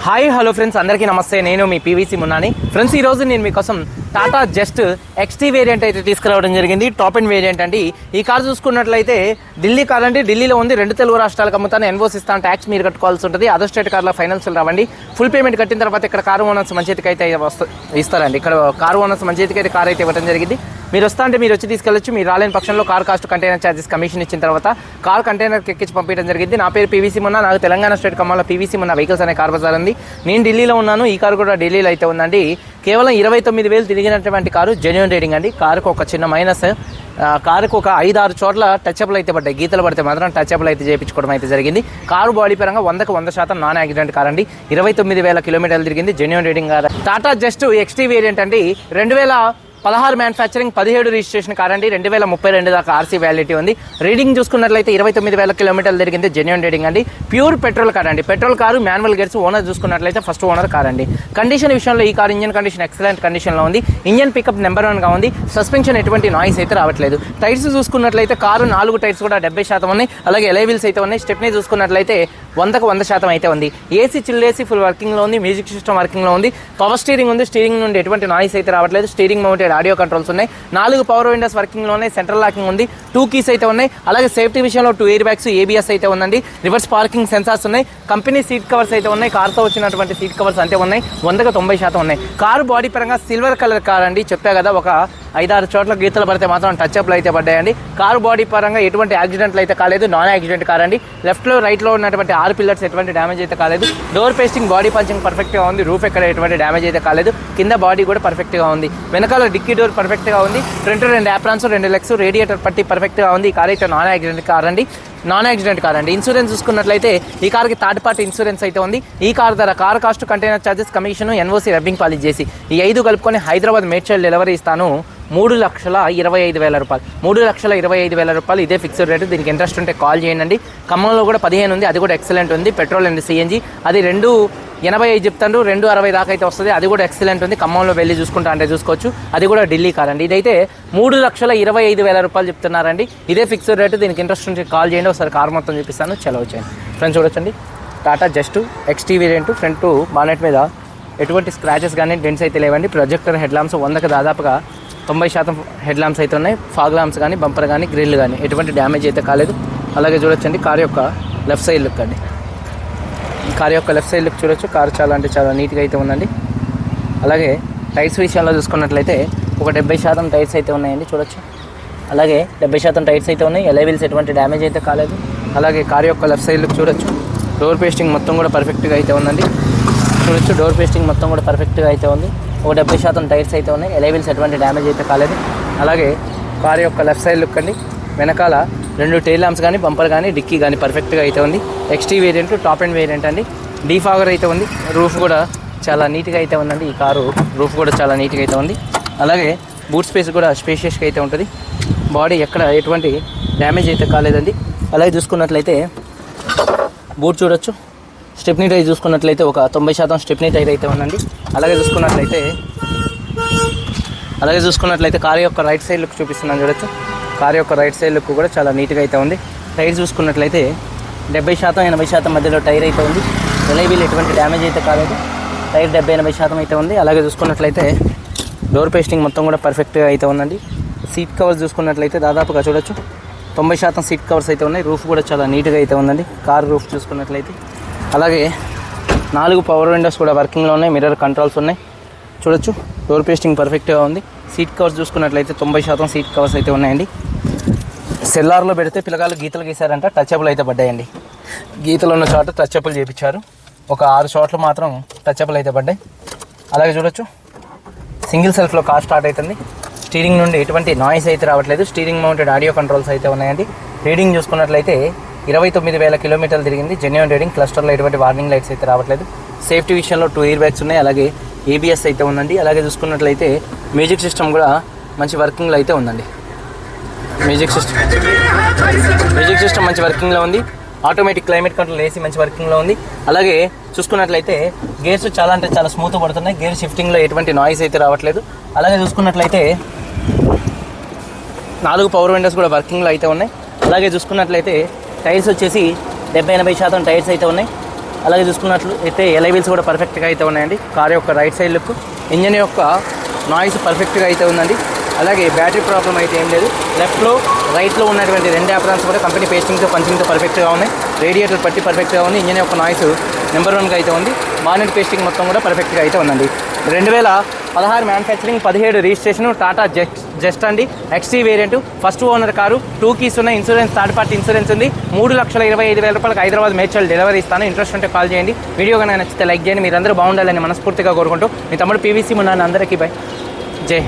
Hi hello friends, అందరికీ నమస్తే. నేను మీ పీవీసీ మున్నాని. ఫ్రెండ్స్, ఈరోజు నేను మీకోసం టాటా జస్ట్ ఎక్స్టీ వేరియంట్ అయితే తీసుకురావడం జరిగింది. టాప్ అండ్ వేరియంట్ అండి. ఈ కార్ చూసుకున్నట్లయితే ఢిల్లీ కార్ అండి. ఢిల్లీలో ఉంది. 2 తెలుగు రాష్ట్రాలకు అమ్ముతాను. ఎన్ఓసి ఇస్తాను, ట్యాక్స్ మీరు కట్టుకోవాల్సి ఉంటుంది. అదర్ స్టేట్ కార్లో ఫైనాన్షియల్ రావండి. ఫుల్ పేమెంట్ కట్టిన తర్వాత ఇక్కడ కారు ఓనర్స్ మంచి అయితే ఇస్తారండి. ఇక్కడ కారు ఓనర్స్ మంచి అయితే కార్ అయితే ఇవ్వడం జరిగింది. మీరు వస్తా అంటే మీరు వచ్చి తీసుకెళ్ళొచ్చు. మీరు రాలేని పక్షంలో car cost container charges commission ఇచ్చిన తర్వాత కార్ కంటైనర్కి ఎక్కించి పంపించడం జరిగింది. నా పేరు పీవీసీ మున్నా. నాకు తెలంగాణ స్టేట్ ఖమ్మంలో పీవీసీ మున్నా వెహికల్స్ అనే కార్ బజార్ ఉంది. నేను ఢిల్లీలో ఉన్నాను. ఈ కారు కూడా ఢిల్లీలో అయితే ఉందండి. కేవలం 29,000 తిరిగినటువంటి కారు. జెన్యూన్ రేటింగ్ అండి. కారుకు ఒక చిన్న మైనస్, కారుకు ఒక 5-6 చోట్ల టచ్అప్లు అయితే పడ్డాయి. గీతలు పడితే మాత్రం టచ్అప్లు అయితే చేయించుకోవడం అయితే జరిగింది. కారు బాడీ పరంగా 100% నాన్ యాక్సిడెంట్ కార్ అండి. 29,000 కిలోమీటర్లు తిరిగింది. Genuine rating car. Tata just ఎక్స్టీ variant అండి. 2016 మ్యానుఫ్యాక్చరింగ్, 17 రిజిస్ట్రేషన్ కార్ అండి. 2032 దాకా ఆర్సీ వ్యాలిడిటీ ఉంది. రీడింగ్ చూసుకున్నట్లయితే 29,000 కిలోమీటర్లు తిరిగింది. జెన్యూన్ రేటింగ్ అండి. ప్యూర్ పెట్రోల్ కార్ అండి. Petrol car, manual gears. Owner చూసుకున్నట్లయితే ఫస్ట్ ఓనర్ కార్ అండి. కండిషన్ విషయంలో ఈ కార్ ఇంజన్ కండిషన్ ఎక్సలెంట్ కండిషన్లో ఉంది. ఇంజన్ పికప్ నెంబర్ 1గా ఉంది. సస్పెన్షన్ ఎటువంటి నాయిస్ అయితే రావట్లేదు. టైర్స్ చూసుకున్నట్లయితే కారు 4 టైర్స్ కూడా 70% ఉన్నాయి. అలాగే ఎలై వీల్స్ అయితే ఉన్నాయి. స్టెప్నీ చూసుకున్నట్లయితే 100% అయితే ఉంది. ఏసీ చిల్ ఏసీ ఫుల్ వర్కింగ్లో ఉంది. మ్యూజిక్ సిస్టమ్ వర్కింగ్లో ఉంది. పవర్ స్టీరింగ్ ఉంది. స్టీరింగ్ నుండి ఎటువంటి నాయిస్ అయితే రావట్లేదు. స్టీరింగ్ మౌంటెడ్ ఆడియో కంట్రోల్స్ ఉన్నాయి. 4 పవర్ విండోస్ వర్కింగ్లో ఉన్నాయి. సెంట్రల్ లాకింగ్ ఉంది. 2 కీస్ అయితే ఉన్నాయి. అలాగే సేఫ్టీ విషయంలో 2 ఎయిర్ బ్యాగ్స్, ఏబిఎస్ అయితే ఉందండి. రివర్స్ పార్కింగ్ సెన్సార్స్ ఉన్నాయి. కంపెనీ సీట్ కవర్స్ అయితే ఉన్నాయి. కార్తో వచ్చినటువంటి సీట్ కవర్స్ అంతే ఉన్నాయి. 100% ఉన్నాయి. కారు బాడీ పరంగా సిల్వర్ కలర్ కార్ అండి. చెప్పా కదా, ఒక 5-6 చోట్ల గీతలు పడితే మాత్రం టచ్అప్లు అయితే పడ్డాయండి. కారు బాడీ పరంగా ఎటువంటి యాక్సిడెంట్లు అయితే కాలేదు. నాన్ యాక్సిడెంట్ కార్ అండి. లెఫ్ట్లో రైట్లో ఉన్నటువంటి 6 పిల్లర్స్ ఎటువంటి డ్యామేజ్ అయితే కాలేదు. డోర్ పేస్టింగ్, బాడీ పంచింగ్ పర్ఫెక్ట్గా ఉంది. రూఫ్ ఎక్కడ ఎటువంటి డ్యామేజ్ అయితే కాలేదు. కింద బాడీ కూడా పర్ఫెక్ట్గా ఉంది. వెనకాల డిక్కీ డోర్ పర్ఫెక్ట్గా ఉంది. ఫ్రంట్ 2 యాప్రాన్స్, 2 లెగ్స్, రేడియేటర్ పట్టి పర్ఫెక్ట్గా ఉంది. ఈ కార్ అయితే నాన్ యాక్సిడెంట్ కార్ అండి. ఇన్సూరెన్స్ చూసుకున్నట్లయితే ఈ కార్కి థర్డ్ పార్టీ ఇన్సూరెన్స్ అయితే ఉంది. ఈ కార్ ధర, car cost, container charges, commission, NOC, rubbing polish చేసి ఈ 5 కలుపుకొని హైదరాబాద్ మేడ్చల్ డెలివరీ ఇస్తాను. 3,25,000 రూపాయలు. 3,25,000 రూపాయలు. ఇదే ఫిక్స్డ్ రేటు. దీనికి ఇంట్రెస్ట్ ఉంటే కాల్ చేయండి. ఖమ్మంలో కూడా 15 ఉంది. అది కూడా ఎక్సలెంట్ ఉంది. Petrol and CNG. అది 2,85 చెప్తాను. 2,60 దాకా అయితే వస్తుంది. అది కూడా ఎక్సలెంట్ ఉంది. ఖమ్మంలో వెళ్ళి చూసుకుంటా అంటే చూసుకోవచ్చు. అది కూడా ఢిల్లీ కార్ అండి. ఇదైతే 3,25,000 రూపాయలు చెప్తున్నారండి. ఇదే ఫిక్స్డ్ రేటు. దీనికి ఇంట్రెస్ట్ ఉంటే కాల్ చేయండి. ఒకసారి కార్ మొత్తం చూపిస్తాను. చలో వచ్చేయండి ఫ్రెండ్స్. చూడొచ్చండి, Tata just ఎక్స్టీ variant. Front bonnet మీద ఎటువంటి స్క్రాచెస్ కానీ డెంట్స్ అయితే లేవండి. ప్రొజెక్టర్ హెడ్ ల్యాంప్స్ 100కి దాదాపుగా 90% హెడ్ ల్యాంప్స్ అయితే ఉన్నాయి. ఫాగ్ ల్యాంప్స్ కానీ, బంపర్ కానీ, గ్రిల్ కానీ ఎటువంటి డ్యామేజ్ అయితే కాలేదు. అలాగే చూడొచ్చండి, కార్ యొక్క లెఫ్ట్ సైడ్ లుక్ అండి. కార్ యొక్క లెఫ్ట్ సైడ్ లుక్ చూడొచ్చు. కార్ చాలా అంటే చాలా నీట్గా అయితే ఉందండి. అలాగే టైర్స్ విషయంలో చూసుకున్నట్లయితే ఒక 70% టైర్స్ అయితే ఉన్నాయండి. చూడొచ్చు. అలాగే 70% టైర్స్ అయితే ఉన్నాయి. ఎలై వీల్స్ ఎటువంటి డ్యామేజ్ అయితే కాలేదు. అలాగే కార్ యొక్క లెఫ్ట్ సైడ్ లుక్ చూడొచ్చు. డోర్ పేస్టింగ్ మొత్తం కూడా పర్ఫెక్ట్గా అయితే ఉందండి. చూడొచ్చు, డోర్ పేస్టింగ్ మొత్తం కూడా పర్ఫెక్ట్గా అయితే ఉంది. ఒక 70% టైర్స్ అయితే ఉన్నాయి. ఎలై వీల్స్ ఎటువంటి డ్యామేజ్ అయితే కాలేదు. అలాగే కార్ యొక్క లెఫ్ట్ సైడ్ లుక్ అండి. వెనకాల 2 టైల్ ల్యాంప్స్ కానీ, బంపర్ కానీ, డిక్కీ కానీ పర్ఫెక్ట్గా అయితే ఉంది. ఎక్స్టీ వేరియంట్, టాప్ అండ్ వేరియంట్ అండి. డీఫాగర్ అయితే ఉంది. రూఫ్ కూడా చాలా నీట్గా అయితే ఉందండి. ఈ కారు రూఫ్ కూడా చాలా నీట్గా అయితే ఉంది. అలాగే బూట్ స్పేస్ కూడా స్పేషియస్గా అయితే ఉంటుంది. బాడీ ఎక్కడ ఎటువంటి డ్యామేజ్ అయితే కాలేదండి. అలాగే చూసుకున్నట్లయితే బూట్ చూడొచ్చు. స్టెప్నీ టైర్ చూసుకున్నట్లయితే ఒక 90% స్టెప్నీ టైర్ అయితే ఉందండి. అలాగే చూసుకున్నట్లయితే కార్ యొక్క రైట్ సైడ్ లుక్ చూపిస్తున్నాను. చూడొచ్చు, కార్ యొక్క రైట్ సైడ్ లుక్ కూడా చాలా నీట్గా అయితే ఉంది. టైర్ చూసుకున్నట్లయితే 70% 80% మధ్యలో టైర్ అయితే ఉంది. ఎలై వీల్ ఎటువంటి డ్యామేజ్ అయితే కాలేదు. టైర్ 70-80% అయితే ఉంది. అలాగే చూసుకున్నట్లయితే డోర్ పేస్టింగ్ మొత్తం కూడా పర్ఫెక్ట్గా అయితే ఉందండి. సీట్ కవర్స్ చూసుకున్నట్లయితే దాదాపుగా చూడొచ్చు 90% సీట్ కవర్స్ అయితే ఉన్నాయి. రూఫ్ కూడా చాలా నీట్గా అయితే ఉందండి. కార్ రూఫ్ చూసుకున్నట్లయితే అలాగే 4 పవర్ విండోస్ కూడా వర్కింగ్లో ఉన్నాయి. మిర్రర్ కంట్రోల్స్ ఉన్నాయి. చూడొచ్చు, డోర్ పేస్టింగ్ పర్ఫెక్ట్గా ఉంది. సీట్ కవర్స్ చూసుకున్నట్లయితే 90% సీట్ కవర్స్ అయితే ఉన్నాయండి. సెల్లార్లో పెడితే పిల్లగాళ్ళు గీతలు గీసారంట, టచ్అప్లు అయితే పడ్డాయండి. గీతలు ఉన్న చోట టచ్అప్లు చేయించారు. ఒక 6 చోట్ల మాత్రం టచ్అప్లు అయితే పడ్డాయి. అలాగే చూడొచ్చు, సింగిల్ సెల్ఫ్లో కార్ స్టార్ట్ అవుతుంది. స్టీరింగ్ నుండి ఎటువంటి నాయిస్ అయితే రావట్లేదు. స్టీరింగ్ మౌంటెడ్ ఆడియో కంట్రోల్స్ అయితే ఉన్నాయండి. రీడింగ్ చూసుకున్నట్లయితే 29,000 కిలోమీటర్లు తిరిగింది. Genuine reading. క్లస్టర్లో ఎటువంటి వార్నింగ్ లైట్స్ అయితే రావట్లేదు. సేఫ్టీ విషయంలో 2 ఎయిర్ బ్యాగ్స్ ఉన్నాయి. అలాగే ఏబిఎస్ అయితే ఉందండి. అలాగే చూసుకున్నట్లయితే మ్యూజిక్ సిస్టమ్ కూడా మంచి వర్కింగ్లో అయితే ఉందండి. మ్యూజిక్ సిస్టమ్ మంచి వర్కింగ్లో ఉంది. ఆటోమేటిక్ క్లైమేట్ కంట్రోల్ ఏసీ మంచి వర్కింగ్లో ఉంది. అలాగే చూసుకున్నట్లయితే గేర్స్ చాలా అంటే చాలా స్మూత్ పడుతున్నాయి. గేర్ షిఫ్టింగ్లో ఎటువంటి నాయిస్ అయితే రావట్లేదు. అలాగే చూసుకున్నట్లయితే 4 పవర్ విండోస్ కూడా వర్కింగ్లో అయితే ఉన్నాయి. అలాగే చూసుకున్నట్లయితే టైర్స్ వచ్చేసి 70-80% టైర్స్ అయితే ఉన్నాయి. అలాగే చూసుకున్నట్లు అయితే ఎలై వీల్స్ కూడా పర్ఫెక్ట్గా అయితే ఉన్నాయండి. కార్ యొక్క రైట్ సైడ్ లుక్, ఇంజన్ యొక్క నాయిస్ పర్ఫెక్ట్గా అయితే ఉందండి. అలాగే బ్యాటరీ ప్రాబ్లం అయితే ఏం లేదు. లెఫ్ట్లో రైట్లో ఉన్నటువంటి 2 యాప్రాన్స్ కూడా కంపెనీ పేస్టింగ్తో పంచింగ్తో పర్ఫెక్ట్గా ఉన్నాయి. రేడియేటర్ పట్టి పర్ఫెక్ట్గా ఉంది. ఇంజన్ యొక్క నాయిస్ నెంబర్ 1గా అయితే ఉంది. బానెట్ పేస్టింగ్ మొత్తం కూడా పర్ఫెక్ట్గా అయితే ఉందండి. 2016 మ్యానుఫ్యాక్చరింగ్, 17 రిజిస్ట్రేషన్, టాటా జస్ట్ అండి. XT variant, first owner car, 2 keys ఉన్నాయి. ఇన్సూరెన్స్ థర్డ్ పార్టీ ఇన్సూరెన్స్ ఉంది. 3,25,000 రూపాయలకు హైదరాబాద్ మేడ్చల్ డెలివరీ ఇస్తాను. ఇంట్రెస్ట్ ఉంటే కాల్ చేయండి. వీడియో కనుక నచ్చితే లైక్ చేయండి. మీరందరూ బాగుండాలని మనస్ఫూర్తిగా కోరుకుంటూ మీ తమ్ముడు PVC మున్నాని. అందరికీ బై. జై.